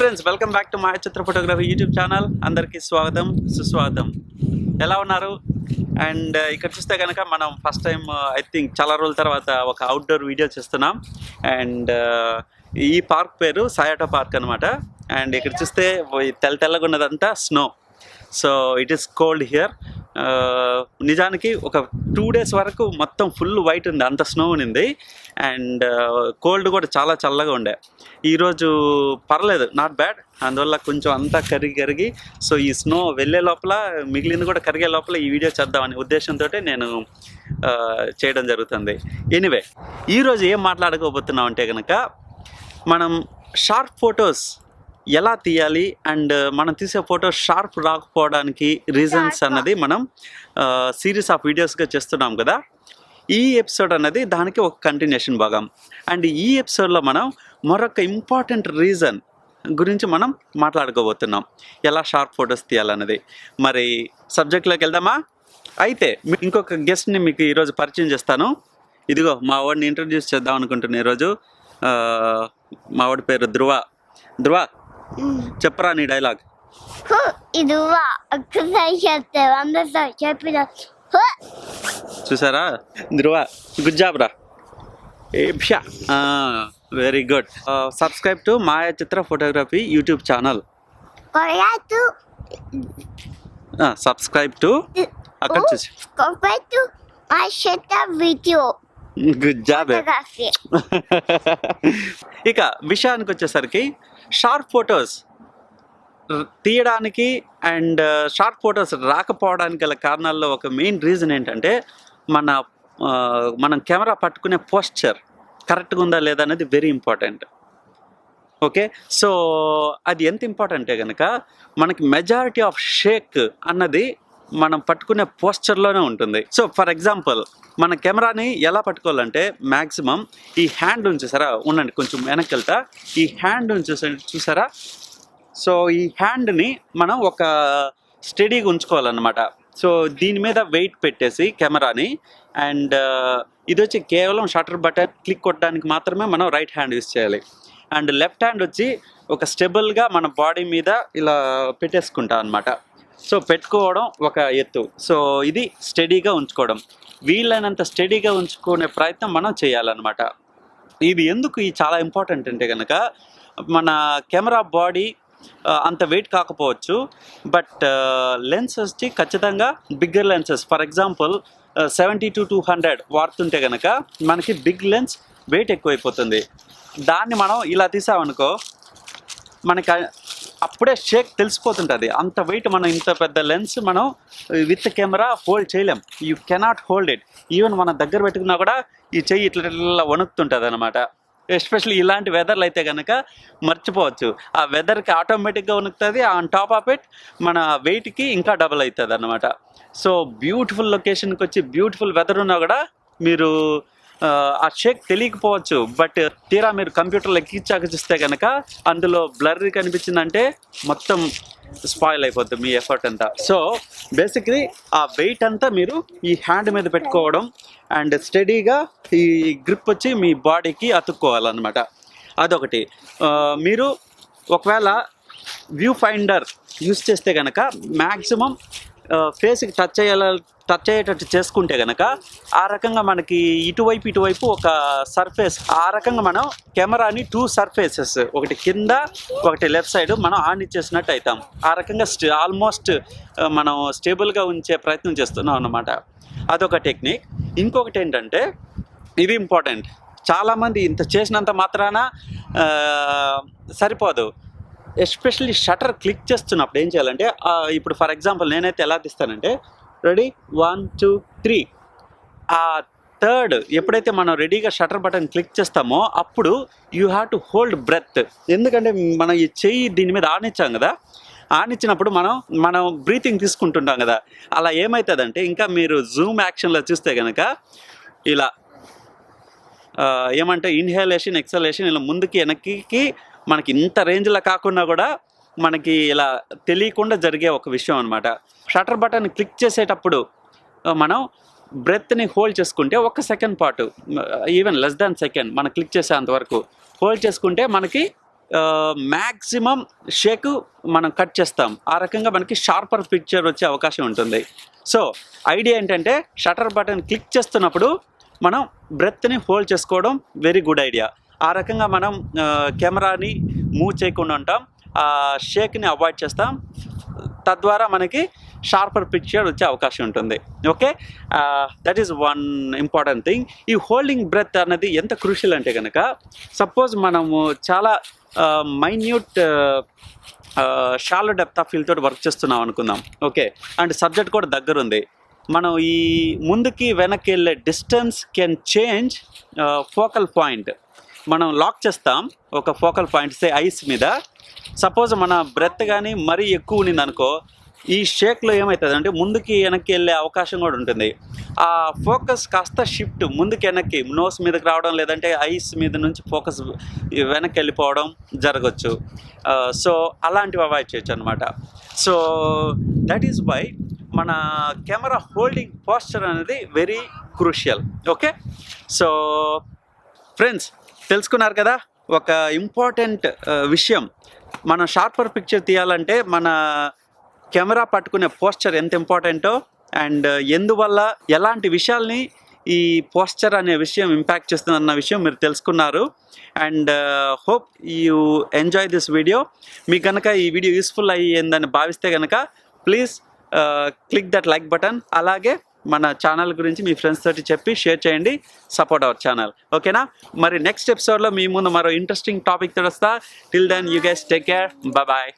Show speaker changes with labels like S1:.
S1: Friends, welcome back to Mayachitra Photography YouTube channel. అందరికీ స్వాగతం, సుస్వాగతం. ఎలా ఉన్నారు? అండ్ ఇక్కడ చూస్తే కనుక మనం ఫస్ట్ టైం ఐ థింక్ చాలా రోజుల తర్వాత ఒక అవుట్డోర్ వీడియో చేస్తున్నాం. అండ్ ఈ పార్క్ పేరు సయాటో పార్క్ అనమాట. అండ్ ఇక్కడ చూస్తే తెల్లగా ఉన్నదంతా snow. So it is cold here. నిజానికి ఒక 2 days వరకు మొత్తం ఫుల్ వైట్ ఉంది, అంత స్నో ఉంది. అండ్ కోల్డ్ కూడా చాలా చల్లగా ఉండే. ఈరోజు పర్లేదు, నాట్ బ్యాడ్. అందువల్ల కొంచెం అంతా కరిగి సో ఈ స్నో వెళ్ళే లోపల మిగిలింది కూడా కరిగే లోపల ఈ వీడియో చేద్దామనే ఉద్దేశంతో నేను చేయడం జరుగుతుంది. ఎనీవే, ఈరోజు ఏం మాట్లాడుకోబోతున్నాం అంటే కనుక మనం షార్ప్ ఫొటోస్ ఎలా తీయాలి అండ్ మనం తీసే ఫోటో షార్ప్ రాకపోవడానికి రీజన్స్ అన్నది మనం సిరీస్ ఆఫ్ వీడియోస్గా చేస్తున్నాం కదా. ఈ ఎపిసోడ్ అన్నది దానికి ఒక కంటిన్యూషన్ భాగం. అండ్ ఈ ఎపిసోడ్లో మనం మరొక ఇంపార్టెంట్ రీజన్ గురించి మనం మాట్లాడుకోబోతున్నాం, ఎలా షార్ప్ ఫొటోస్ తీయాలన్నది. మరి సబ్జెక్ట్లోకి వెళ్దామా? అయితే ఇంకొక గెస్ట్ని మీకు ఈరోజు పరిచయం చేస్తాను. ఇదిగో మా వాడిని ఇంట్రడ్యూస్ చేద్దాం అనుకుంటున్నాను ఈరోజు. మా వాడి పేరు ధ్రువ. చెప్పరా నీ డైలాగ్. చూసారా ధ్రువ, గుడ్ జాబ్ రా. Very good. Subscribe to Mayachitra Photography YouTube channel. Subscribe to అక్కడ చూసి గుడ్ జాబ్. ఇక విషయానికి వచ్చేసరికి షార్ప్ ఫొటోస్ తీయడానికి అండ్ షార్ప్ ఫొటోస్ రాకపోవడానికి గల కారణాల్లో ఒక మెయిన్ రీజన్ ఏంటంటే మనం కెమెరా పట్టుకునే పోస్చర్ కరెక్ట్గా ఉందా లేదా అనేది వెరీ ఇంపార్టెంట్. ఓకే, సో అది ఎంత ఇంపార్టెంటే కనుక మనకి మెజారిటీ ఆఫ్ షేక్ అన్నది మనం పట్టుకునే పోస్చర్లోనే ఉంటుంది. సో ఫర్ ఎగ్జాంపుల్, మన కెమెరాని ఎలా పట్టుకోవాలంటే మ్యాక్సిమం ఈ హ్యాండ్ చూసారా, ఉండండి కొంచెం వెనక్కి వెళ్తా. ఈ హ్యాండ్ చూసారా, సో ఈ హ్యాండ్ని మనం ఒక స్టడీగా ఉంచుకోవాలన్నమాట. సో దీని మీద వెయిట్ పెట్టేసి కెమెరాని, అండ్ ఇది వచ్చి కేవలం షట్టర్ బటన్ క్లిక్ కొట్టడానికి మాత్రమే మనం రైట్ హ్యాండ్ యూజ్ చేయాలి. అండ్ లెఫ్ట్ హ్యాండ్ వచ్చి ఒక స్టెబుల్గా మన బాడీ మీద ఇలా పెట్టేసుకుంటాం అనమాట. సో పెట్టుకోవడం ఒక ఎత్తు. సో ఇది స్టడీగా ఉంచుకోవడం, వీలైనంత స్టడీగా ఉంచుకునే ప్రయత్నం మనం చేయాలన్నమాట. ఇది ఎందుకు చాలా ఇంపార్టెంట్ అంటే కనుక మన కెమెరా బాడీ అంత వెయిట్ కాకపోవచ్చు, బట్ లెన్స్ వచ్చి ఖచ్చితంగా బిగ్గర్ లెన్సెస్, ఫర్ ఎగ్జాంపుల్ 70-200 వాడుతుంటే కనుక మనకి బిగ్ లెన్స్ వెయిట్ ఎక్కువైపోతుంది. దాన్ని మనం ఇలా తీసామనుకో మనకి అప్పుడే షేక్ తెలిసిపోతుంటుంది. అంత వెయిట్ మనం ఇంత పెద్ద లెన్స్ మనం విత్ కెమెరా హోల్డ్ చేయలేం. You cannot hold it. Even మన దగ్గర పెట్టుకున్నా కూడా ఈ చెయ్యి ఇట్లా వణుకుతుంటుంది అనమాట. ఎస్పెషల్లీ ఇలాంటి వెదర్లు అయితే కనుక మర్చిపోవచ్చు. ఆ వెదర్కి ఆటోమేటిక్గా వణుకుతుంది. ఆన్ టాప్ ఆఫ్ ఇట్ మన వెయిట్కి ఇంకా డబుల్ అవుతుంది అన్నమాట. సో బ్యూటిఫుల్ లొకేషన్కి వచ్చి బ్యూటిఫుల్ వెదర్ ఉన్నా కూడా మీరు ఆ షేక్ తెలియకపోవచ్చు, బట్ తీరా మీరు కంప్యూటర్లో ఎక్కించాక చూస్తే కనుక అందులో బ్లర్రీ కనిపించిందంటే మొత్తం స్పాయిల్ అయిపోతుంది మీ ఎఫర్ట్ అంతా. సో బేసిక్లీ ఆ వెయిట్ అంతా మీరు ఈ హ్యాండ్ మీద పెట్టుకోవడం అండ్ స్టడీగా ఈ గ్రిప్ వచ్చి మీ బాడీకి అతుక్కోవాలన్నమాట. అదొకటి. మీరు ఒకవేళ వ్యూ ఫైండర్ యూస్ చేస్తే కనుక మ్యాక్సిమం ఫేస్కి టచ్ అయ్యేటట్టు చేసుకుంటే కనుక ఆ రకంగా మనకి ఇటువైపు ఒక సర్ఫేస్, ఆ రకంగా మనం కెమెరాని 2 సర్ఫేసెస్, ఒకటి కింద ఒకటి లెఫ్ట్ సైడ్ మనం ఆన్ ఇచ్చేసినట్టు అవుతాం. ఆ రకంగా ఆల్మోస్ట్ మనం స్టేబుల్గా ఉంచే ప్రయత్నం చేస్తున్నాం అన్నమాట. అదొక టెక్నిక్. ఇంకొకటి ఏంటంటే ఇది ఇంపార్టెంట్, చాలామంది ఇంత చేసినంత మాత్రాన సరిపోదు. ఎస్పెషల్లీ షటర్ క్లిక్ చేస్తున్నప్పుడు ఏం చేయాలంటే, ఇప్పుడు ఫర్ ఎగ్జాంపుల్ నేనైతే ఎలా తీస్తానంటే, రెడీ 1 2 3, ఆ థర్డ్ ఎప్పుడైతే మనం రెడీగా షటర్ బటన్ క్లిక్ చేస్తామో అప్పుడు you have to hold breath. ఎందుకంటే మనం ఈ చెయ్యి దీని మీద ఆనిచ్చాం కదా, ఆనిచ్చినప్పుడు మనం బ్రీతింగ్ తీసుకుంటుంటాం కదా, అలా ఏమవుతుందంటే ఇంకా మీరు జూమ్ యాక్షన్లో చూస్తే కనుక ఇలా ఏమంటే ఇన్హేలేషన్ ఎక్సలేషన్ ఇలా ముందుకి వెనక్కి మనకి ఇంత రేంజ్లో కాకుండా కూడా మనకి ఇలా తెలియకుండా జరిగే ఒక విషయం అనమాట. షటర్ బటన్ క్లిక్ చేసేటప్పుడు మనం బ్రెత్ని హోల్డ్ చేసుకుంటే 1 సెకండ్ పాటు, ఈవెన్ లెస్ దాన్ సెకండ్ మనం క్లిక్ చేసేంతవరకు హోల్డ్ చేసుకుంటే మనకి మ్యాక్సిమం షేక్ మనం కట్ చేస్తాం. ఆ రకంగా మనకి షార్పర్ పిక్చర్ వచ్చే అవకాశం ఉంటుంది. సో ఐడియా ఏంటంటే షటర్ బటన్ క్లిక్ చేస్తున్నప్పుడు మనం బ్రెత్ని హోల్డ్ చేసుకోవడం వెరీ గుడ్ ఐడియా. ఆ రకంగా మనం కెమెరాని మూవ్ చేయకుండా ఉంటాం, ఆ షేక్ని అవాయిడ్ చేస్తాం, తద్వారా మనకి షార్పర్ పిక్చర్ వచ్చే అవకాశం ఉంటుంది. Okay, that is one important thing. ఈ హోల్డింగ్ బ్రెత్ అనేది ఎంత క్రూషియల్ అంటే కనుక, సపోజ్ మనము చాలా minute shallow depth of field తోటి వర్క్ చేస్తున్నాం అనుకుందాం. ఓకే, అండ్ సబ్జెక్ట్ కూడా దగ్గర ఉంది. మనం ఈ ముందుకి వెనక్కి వెళ్ళే distance can change focal point. మనం లాక్ చేస్తాం ఒక ఫోకల్ పాయింట్ సే ఐస్ మీద. సపోజ్ మన బ్రెత్ కానీ మరీ ఎక్కువ ఉన్నింది అనుకో, ఈ షేక్లో ఏమవుతుంది అంటే ముందుకి వెనక్కి వెళ్ళే అవకాశం కూడా ఉంటుంది. ఆ ఫోకస్ కాస్త షిఫ్ట్ ముందుకి వెనక్కి నోస్ మీదకి రావడం, లేదంటే ఐస్ మీద నుంచి ఫోకస్ వెనక్కి వెళ్ళిపోవడం జరగచ్చు. సో అలాంటివి అవాయిడ్ చేయొచ్చు అనమాట. సో దట్ ఈస్ వై మన కెమెరా హోల్డింగ్ పోస్చర్ అనేది very crucial. Okay, so friends తెలుసుకున్నారు కదా ఒక ఇంపార్టెంట్ విషయం. మనం షార్పర్ పిక్చర్ తీయాలంటే మన కెమెరా పట్టుకునే పోస్చర్ ఎంత ఇంపార్టెంటో, అండ్ ఎందువల్ల ఎలాంటి విషయాల్ని ఈ పోస్చర్ అనే విషయం ఇంపాక్ట్ చేస్తుందన్న విషయం మీరు తెలుసుకున్నారు. And hope you enjoy this video. మీకు కనుక ఈ వీడియో యూస్ఫుల్ అయ్యిందని భావిస్తే కనుక please click that like button. అలాగే మన ఛానల్ గురించి మీ ఫ్రెండ్స్ తోటి చెప్పి షేర్ చేయండి, సపోర్ట్ అవర్ ఛానల్. ఓకేనా, మరి నెక్స్ట్ ఎపిసోడ్లో మీ ముందు మరో ఇంట్రెస్టింగ్ టాపిక్ తో వస్తా. Till then you guys take care, bye.